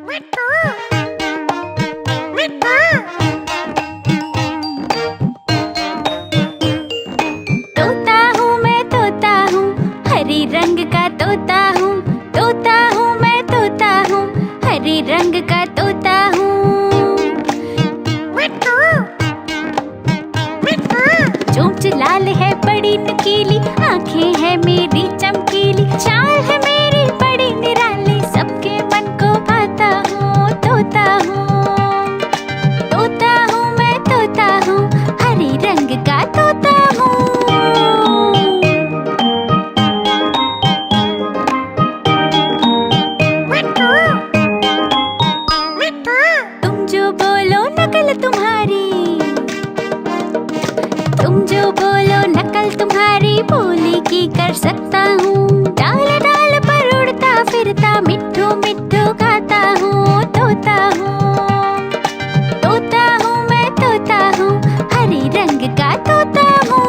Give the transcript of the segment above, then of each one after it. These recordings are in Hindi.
तोता हूँ मैं, तोता हूँ, हरी रंग का तोता हूँ। तोता हूँ मैं, तोता हूँ, हरी रंग का तोता हूँ। चोंच लाल है बड़ी नुकीली, आँखें है मेरी चमकीली, चाल है मेरी बड़ी निराली, सबके मन को भाता हूँ। तोता हूँ, तोता हूँ मैं, तोता हूँ, हरी रंग का तोता हूँ। तुम जो बोलो नकल तुम्हारी, तुम जो बोलो नकल तुम्हारी, बोली की कर सकता हूँ। डाल डाल पर उड़ता फिरता, मिट्ठू मिट्ठू गाता हूँ। तोता हूँ, तोता हूँ मैं, तोता हूँ, हरी रंग का तोता हूँ।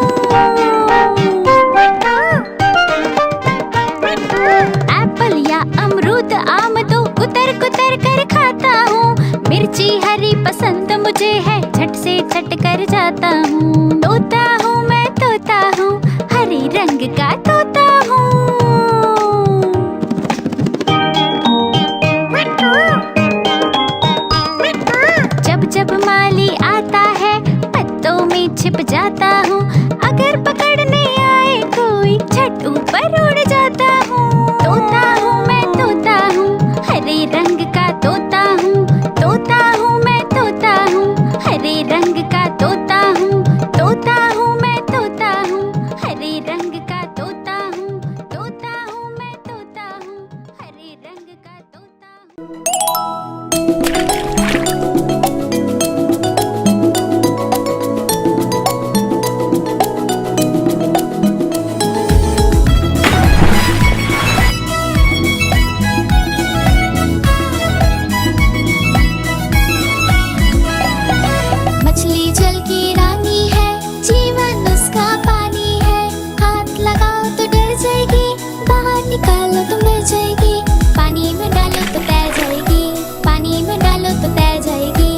एप्पल या अमरूद आम तो कुतर कुतर कर खाता हूँ। मिर्ची हरी पसंद मुझे है, झट से झट कर जाता हूँ। तोता हूँ मैं, तोता हूँ, हरी रंग का तोता हूँ। जब जब माली आता है, पत्तों में छिप जाता हूँ। अगर पकड़ने आए कोई, झट ऊपर उड़ जाता हूँ। तोता हूँ मैं, तोता हूँ, हरे रंग का तोता हूँ। तोता हूँ मैं, तोता हूँ, हरे रंग का तोता हूँ। तोता हूँ मैं, तोता हूँ, हरे रंग का तोता हूँ। तोता हूँ मैं, तोता हूँ, हरे रंग का तोता हूँ। मछली जल की रानी है, जीवन उसका पानी है। हाथ लगाओ तो डर जाएगी, बाहर निकालो तो मर जाएगी। पानी में डालो तो तैर जाएगी, पानी में डालो तो तैर जाएगी।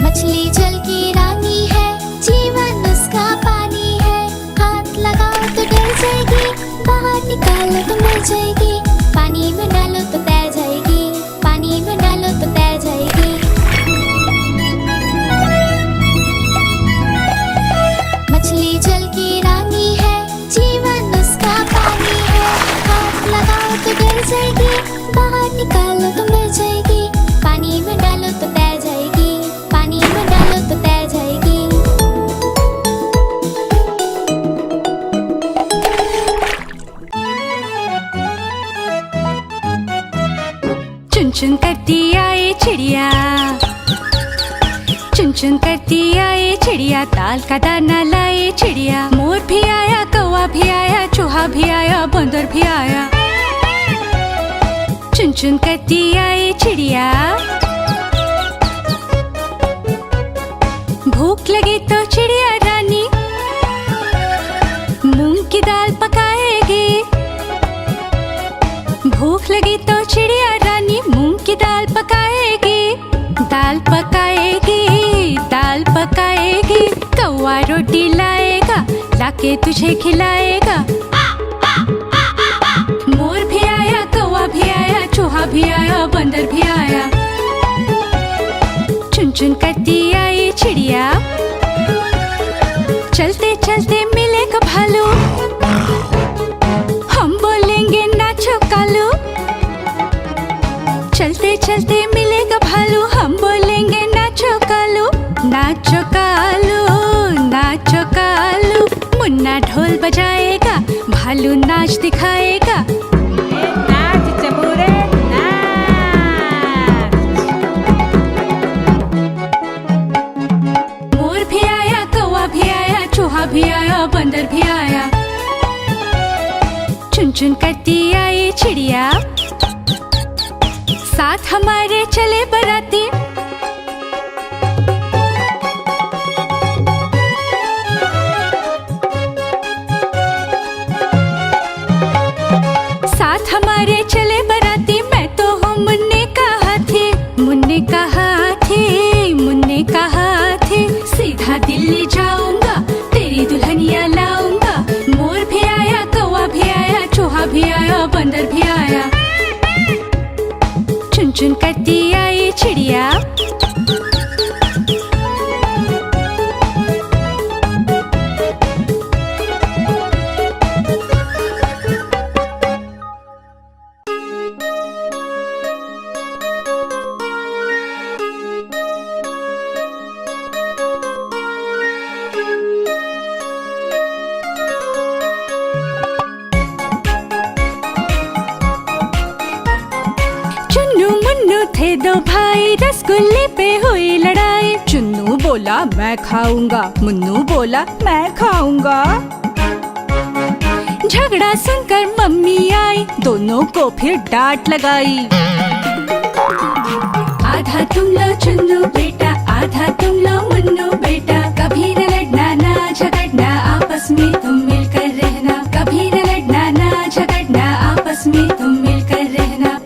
मछली जल की रानी है, जीवन उसका पानी है। हाथ लगाओ तो डर जाएगी, बाहर निकालो तो मर जाएगी। पानी में डालो तो तैर जाएगी, पानी में डालो तो तैर जाएगी। मछली जल की रानी है, जीवन उसका पानी है। हाथ लगाओ तो डर जाएगी, बाहर निकालो तो मर जाएगी। पानी में डालो तो तैर जाएगी, पानी में डालो तो तैर जाएगी। चुन चुन करती आए चिड़िया, चुन चुन करती आए चिड़िया, दाल का दाना लाए चिड़िया। मोर भी आया, कौवा भी आया, चूहा भी आया, बंदर भी आया। चुन चुन करती आए चिड़िया। भूख लगी तो चिड़िया रानी मूंग की दाल पकाएगी। भूख लगी तो चिड़िया रानी मूंग की दाल पकाएगी। दाल पकाएगी, दाल पकाएगी। कौवा रोटी लाएगा, लाके तुझे खिलाएगा। मोर भी आया, कौवा भी आया, चूहा भी आया, बंदर भी आया। चुन चुन करती आई चिड़िया। चलते चलते मिलेगा भालू, हम बोलेंगे नाचो कालू। चलते चलते मिलेगा भालू, हम बोलेंगे नाचो कालू। नाचो कालू, नाचो कालू। मुन्ना ढोल बजाएगा, भालू नाच दिखाएगा। नाच चबूरे नाच। मोर भी आया, कौवा भी आया, चूहा भी आया, बंदर भी आया। चुन चुन करती आई चिड़िया। साथ हमारे चले बराती। साथ हमारे चले बराती, मैं तो हूँ मुन्ने का हाथी। मुन्ने का हाथी, मुन्ने का हाथी, सीधा दिल्ली जाऊंगा, तेरी दुल्हनिया लाऊंगा। मोर भी आया, कौवा भी आया, चूहा भी आया, बंदर भी आया, चुन चुन करती आई चिड़िया। थे दो भाई, रसगुल्ले पे हुई लड़ाई। चुन्नू बोला मैं खाऊंगा, मुन्नू बोला मैं खाऊंगा। झगड़ा सुनकर मम्मी आई, दोनों को फिर डांट लगाई। आधा तुम लो चुन्नू बेटा, आधा तुम लो मुन्नू बेटा। कभी न लड़ना ना झगड़ना, आपस में तुम मिलकर रहना। कभी न लड़ना ना झगड़ना, आपस में तुम मिलकर रहना।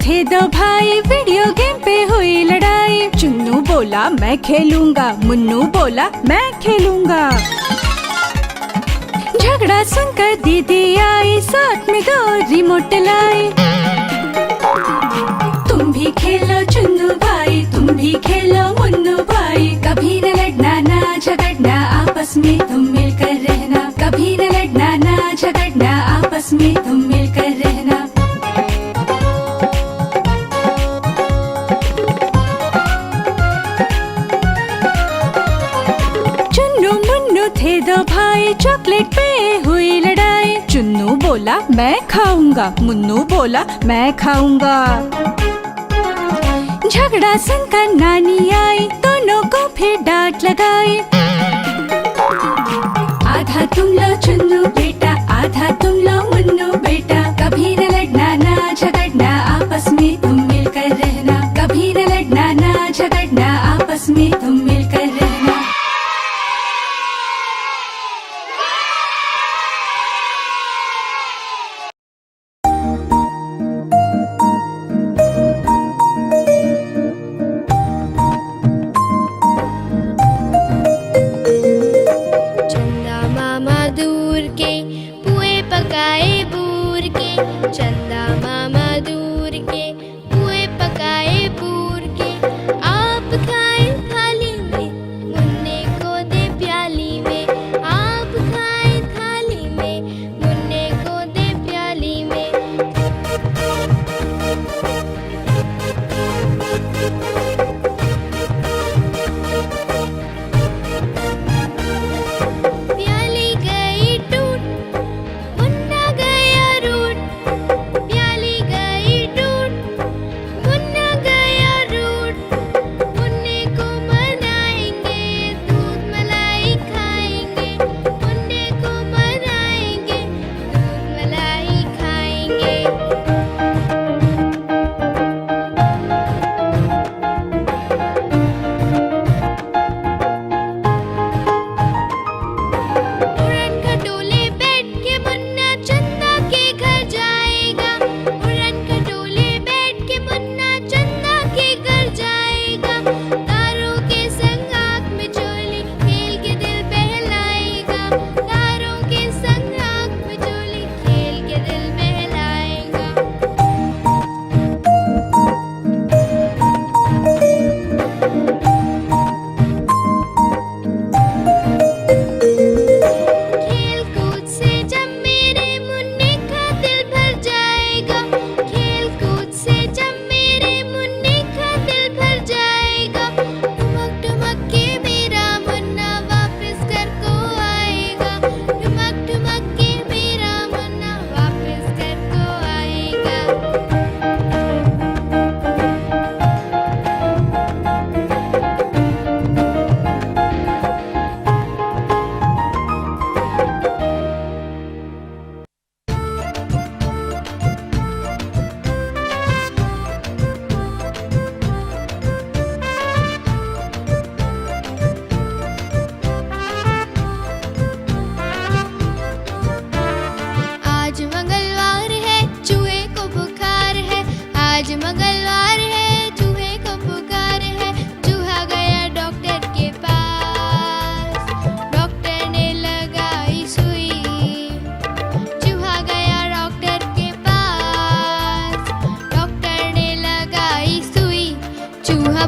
थे दो भाई, वीडियो गेम पे हुई लड़ाई। चुन्नू बोला मैं खेलूंगा, मुन्नू बोला मैं खेलूंगा। झगड़ा सुनकर दीदी आई, साथ में दो रिमोट लाई। तुम भी खेलो चुन्नू भाई, तुम भी खेलो मुन्नू भाई। कभी न लड़ना ना झगड़ना, आपस में तुम मिलकर रहना। कभी न लड़ना ना झगड़ना, आपस में तुम मिलकर रहना। थे दो भाई, चॉकलेट पे हुई लड़ाई। चुन्नू बोला मैं खाऊंगा, मुन्नू बोला मैं खाऊंगा। झगड़ा सुनकर नानी आई, दोनों को फिर डांट लगाई। आधा तुम लो चुन्नू बेटा, आधा तुम लो मुन्नू बेटा। कभी न लड़ना ना झगड़ना, आपस में तुम मिलकर रहना। कभी न लड़ना ना झगड़ना, आपस में तुम मिलकर रहना। चंदा मामा दूर के पुए पकाए पूर के, आप खाए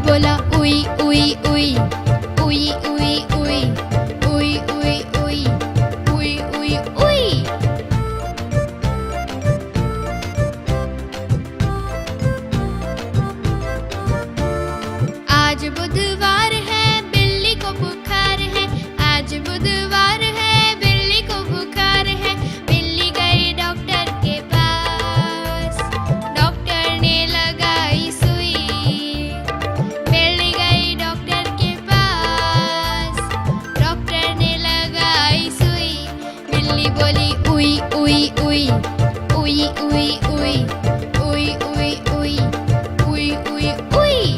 बोला उई उई उई उई उई उई उई उई उई उई उई उई। आज बुधवार है बिल्ली को बुखार है, आज बुधवार है बिल्ली को बुखार है। बिल्ली गई डॉक्टर के पास, डॉक्टर ने लगाई सुई। बिल्ली गई डॉक्टर के पास, डॉक्टर ने लगाई सुई। बिल्ली बोली उई उई उई उई उई उई उई उई उई उई उई उई।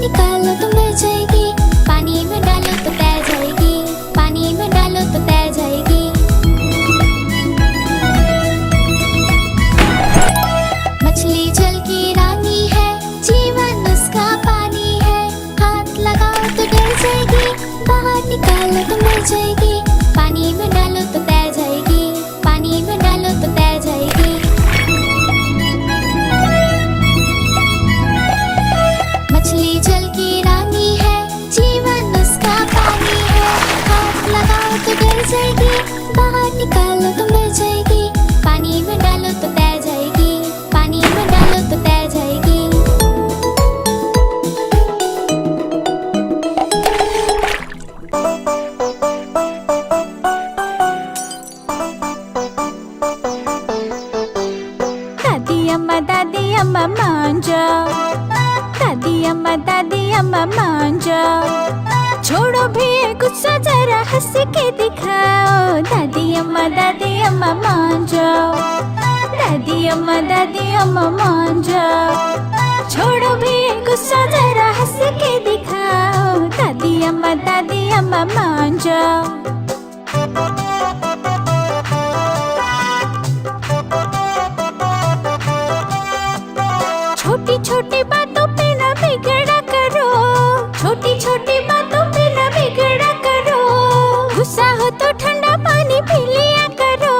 निकालो तो मर जाएगी, पानी में डालो तो तैर जाएगी, पानी में डालो तो तैर जाएगी। मछली जल की रानी है, जीवन उसका पानी है, हाथ लगाओ तो डर जाएगी, बाहर निकालो तो मर जाएगी, पानी में डालो तो तैर जाएगी, पानी में डालो तो तैर जाएगी। मछली जल की रानी है, जीवन उसका पानी है, हाथ लगाओ तो डर जाएगी, बाहर निकालो तो मर जाएगी, पानी में डालो तो तैर जाएगी, पानी में डालो तो तैर जाएगी। दादी अम्मा मान जाओ, दादी अम्मा मान जाओ, छोड़ो भी ये गुस्सा, जरा हंस के दिखाओ। दादी अम्मा मान जाओ, दादी अम्मा मान जाओ, छोड़ो भी ये गुस्सा, जरा हंस के दिखाओ। दादी अम्मा मान जाओ। छोटी छोटी बातों पे न बिगड़ा करो, छोटी छोटी बातों पे न बिगड़ा करो, गुस्सा हो तो ठंडा पानी पी लिया करो,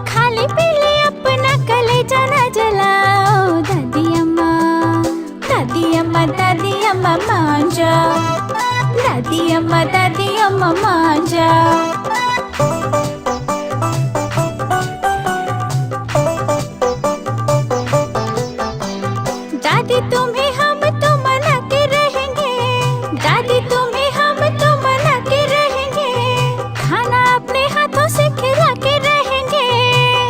खाली पी ले अपना कलेजा न जलाओ। दादी अम्मा मान जाओ, दादी अम्मा मान जाओ। दादी तुम्हें हम तो मना के रहेंगे, दादी तुम्हें हम तो मना के रहेंगे, खाना अपने हाथों से खिला के रहेंगे,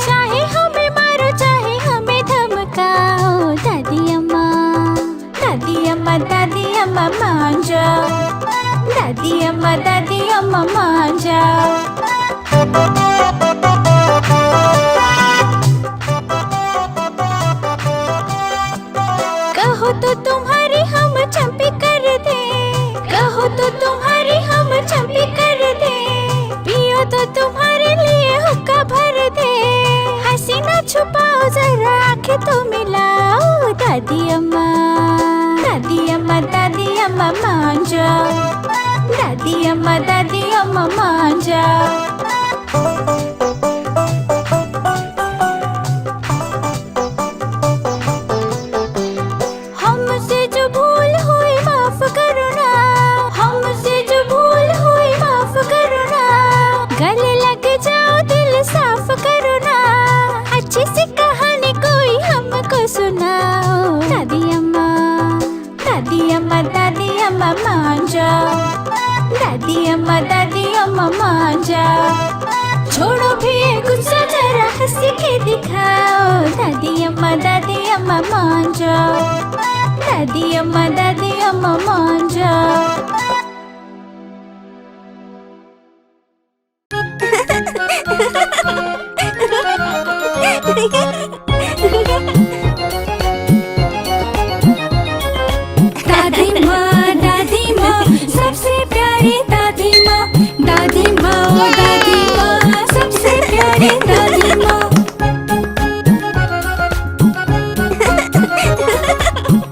चाहे हमें मारो चाहे हमें धमकाओ। दादी अम्मा मान जाओ, दादी अम्मा मान जाओ। कहो तो तुम्हारी हम चंपी कर दे, कहो तो तुम्हारी हम चंपी कर दे, पियो तो तुम्हारे लिए हुक्का भर दे, हंसी न छुपाओ जरा आंखें तो मिलाओ। दादी अम्मा मान जाओ, दादी अम्मा मान जाओ। हमसे जो भूल हुई माफ करो ना, हमसे जो भूल हुई माफ करो ना, गले लग जाओ दिल साफ करो ना, अच्छी सी कहानी कोई हमको सुनाओ। दादी अम्मा मान जाओ, दादी अम्मा मान जाओ, छोड़ो भी ये गुस्सा, जरा हंस के दिखाओ। दादी अम्मा मान जाओ, दादी अम्मा मान जाओ। दादी माँ सबसे प्यारी दादी माँ, दादी माँ सबसे प्यारी दादी माँ।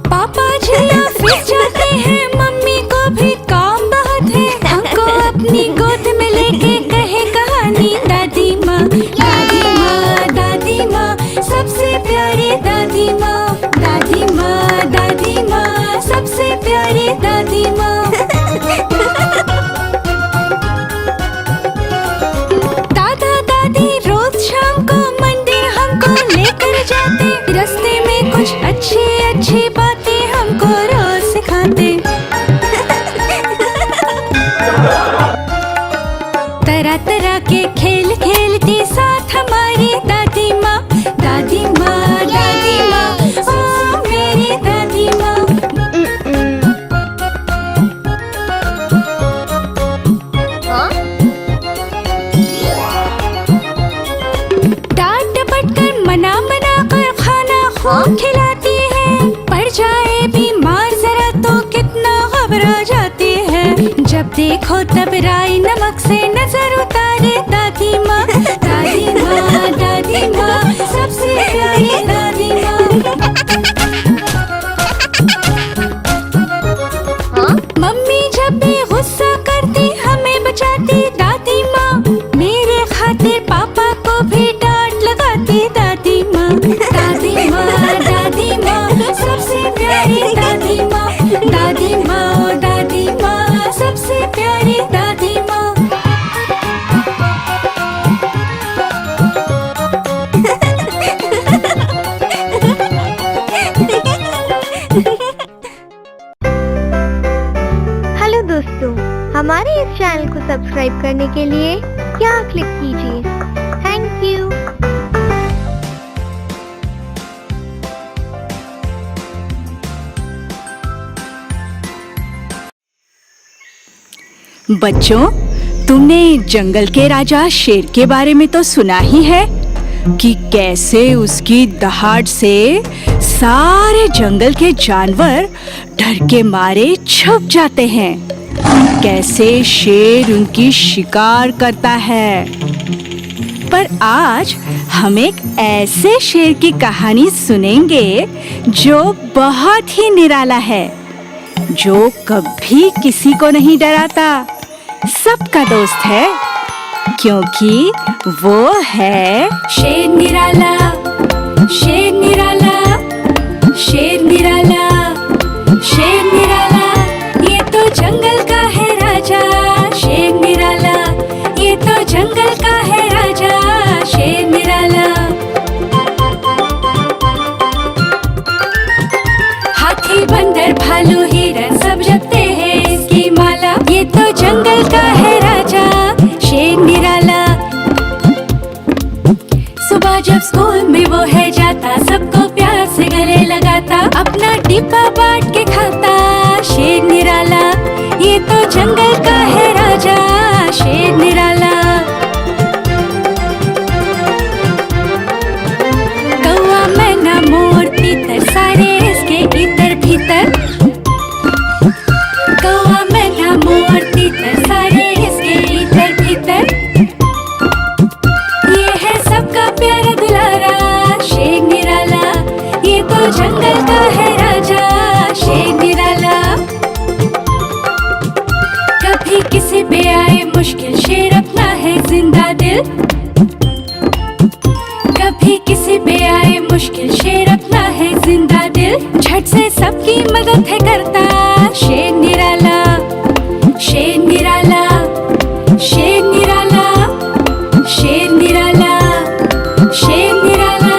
पापा जी ऑफिस जाते हैं, मम्मी को भी काम बहुत है, हमको अपनी गोद में लेके कहे कहानी। दादी माँ सबसे प्यारी दादी माँ, दादी माँ सबसे प्यारी दादी माँ। दादा दादी रोज शाम को मंदिर हमको लेकर जाते, रास्ते में कुछ अच्छी बातें हमको रोज सिखाते। तरह तरह के खेल खेलती साथ हमारी दादी माँ, दादी माँ ओ मेरी दादी माँ। डांट डपट कर मना कर खाना खूब खिलाती है, घबरा जाती है। जब देखो तब राई नमक से नजर उतारे दादी माँ, दादी माँ, दादी माँ, सबसे प्यारी दादी माँ। मम्मी जब भी गुस्सा करती हमें बचाती दादी माँ, मेरे खातिर पापा को भी डांट लगाती दादी माँ, दादी माँ, दादी माँ, सबसे प्यारी दादी माँ, दादी माँ, दादी माँ, सबसे प्यारी दादी माँ। हेलो दोस्तों, हमारे इस चैनल को सब्सक्राइब करने के लिए यहाँ क्लिक कीजिए। Thank you. बच्चों, तुमने जंगल के राजा शेर के बारे में तो सुना ही है कि कैसे उसकी दहाड़ से सारे जंगल के जानवर डर के मारे छुप जाते हैं। कैसे शेर उनकी शिकार करता है। पर आज हम एक ऐसे शेर की कहानी सुनेंगे जो बहुत ही निराला है, जो कभी किसी को नहीं डराता, सबका दोस्त है, क्योंकि वो है शेर निराला, शेर निराला, शेर निराला, शेर निराला। ये तो जंगल का है राजा, शेर निराला, ये तो जंगल का है राजा, शेर निराला। हाथी बंदर भालू हिरन सब जपते हैं इसकी माला, ये तो जंगल का है राजा, शेर निराला। सुबह जब स्कूल में वो है जाता, सबको प्यार से गले लगाता, अपना डिब्बा बांट के खाता, शेर निराला। ये तो जंगल का है राजा, शेर निराला। कौवा मैना मोर तीतर सारे इसके इधर भीतर, कौवा मैना मोर तीतर सारे इसके इधर भीतर। ये है सबका प्यारा दुलारा, शेर निराला। ये तो जंगल का है राजा, शेर निराला। कभी किसी पे आए मुश्किल, शेर अपना है जिंदा दिल। कभी किसी पे आए मुश्किल, शेर अपना है जिंदा दिल। झट से सबकी मदद है करता, शेर निराला, शेर निराला, शेर निराला, शेर निराला, शेर निराला।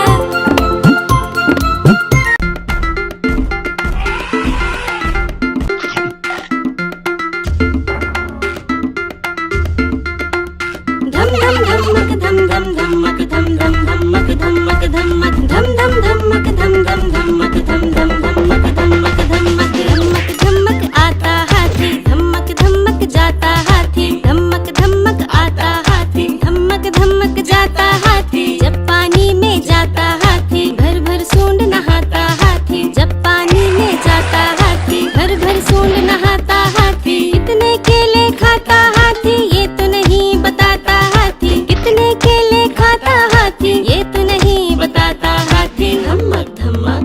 धम धम धमक धम धम धमक धम धम धमक धमक धमक धम धम धमक धम धम धमक धम धम धमक धमक धमक धमक धमक आता हाथी, धमक धमक जाता हाथी, धमक धमक आता हाथी, धमक धमक जाता हाथी। जब पानी में जाता हाथी, भर भर सूंड नहाता हाथी। जब पानी में जाता हाथी, भर भर सूंड नहाता हाथी। कितने केले खाता हाथी, ये तो नहीं बताता हाथी। कितने केले खाता हाथी, ये तो नहीं बताता हाथी। धमक धमक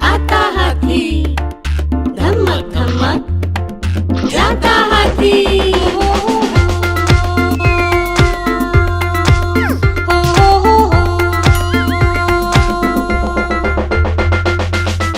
आता हाथी, धमक धमक जाता हाथी।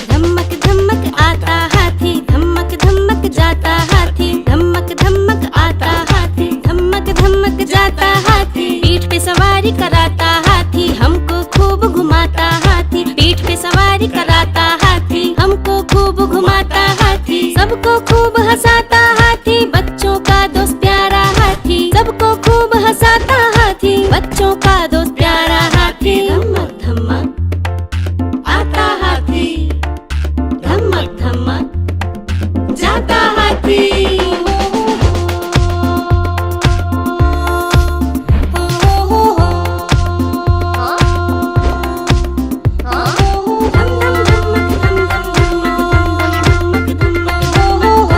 धमक धमक आता हाथी, धमक धमक जाता हाथी। धमक धमक आता हाथी, धमक धमक जाता हाथी। पीठ पे सवारी कराता हाथी, हमको खूब घुमाता हाथी। पीठ पे सवारी कराता हाथी, हमको खूब घुमाता हाथी। सबको खूब हंसाता हाथी, बच्चों का दोस्त प्यारा हाथी। सबको खूब हंसाता हाथी, बच्चों का दोस्त प्यारा हाथी। धमक धमक आता हाथी, धमक धमक जाता हाथी। धम धम धमक धम धम धमक धमक धमक धमक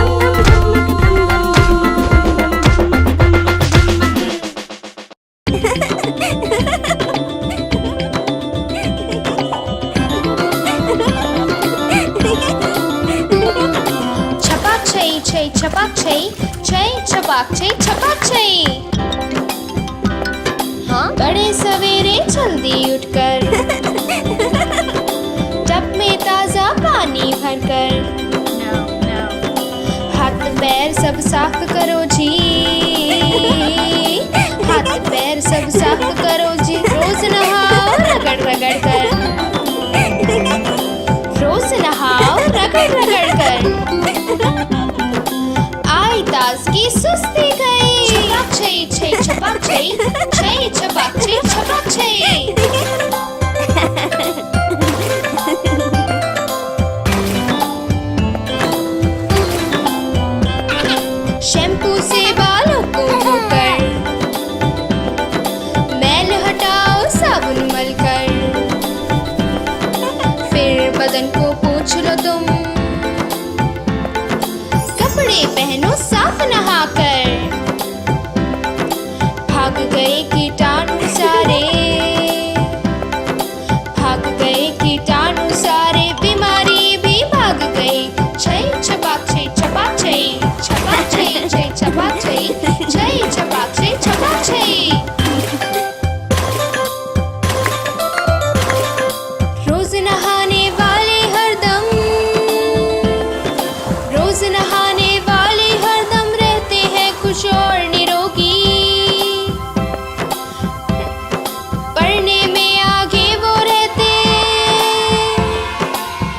छई छपाक छई, छई छपाक छई छपाक छई। हाँ, बड़े सवेरे जल्दी उठकर टब में ताजा पानी भरकर हाथ पैर सब साफ करो जी, हाथ पैर सब साफ करो जी। रोज नहाओ रगड़ रगड़ कर, रोज नहाओ रगड़ रगड़ कर। आई ताज की सुस्ती गई। छपाक छई छई छपाक छई, छई छपाक छई छपाक छई। शैम्पू से बालों को धोकर, मैल हटाओ साबुन मलकर, फिर बदन को पोंछ लो तुम, कपड़े पहनो साफ नहाकर। भाग गए कीटाणु सारे, भाग गए कीटाणु सारे, बीमारी भी भाग गई। छई छपाक छई छपाक छई, छपाक छई छई छपाक छई, छई छपाक छई छपाक छई। रोज नहाने वाले हरदम, रोज नहाने वाले हरदम रहते हैं खुश और निरोगी। पढ़ने में आगे वो रहते,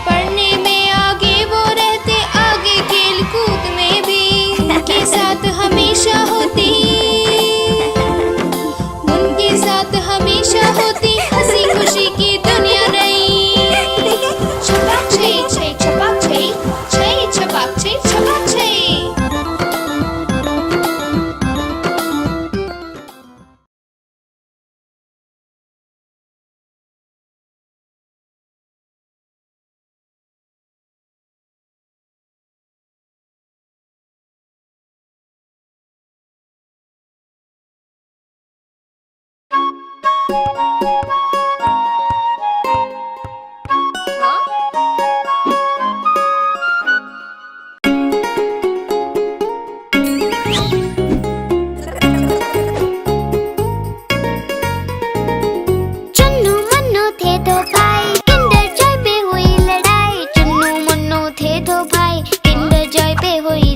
पढ़ने में आगे वो रहते, आगे खेल कूद में भी उनके साथ हमेशा होती, उनके साथ हमेशा होती हंसी खुशी की दुनिया नई। छपाक छई छई छपाक छई, छई छपाक छई छपाक छई। चुन्नू मुन्नू थे दो भाई, किंडर जॉय पे हुई लड़ाई। चुन्नू मुन्नू थे दो भाई, किंडर जॉय पे हुई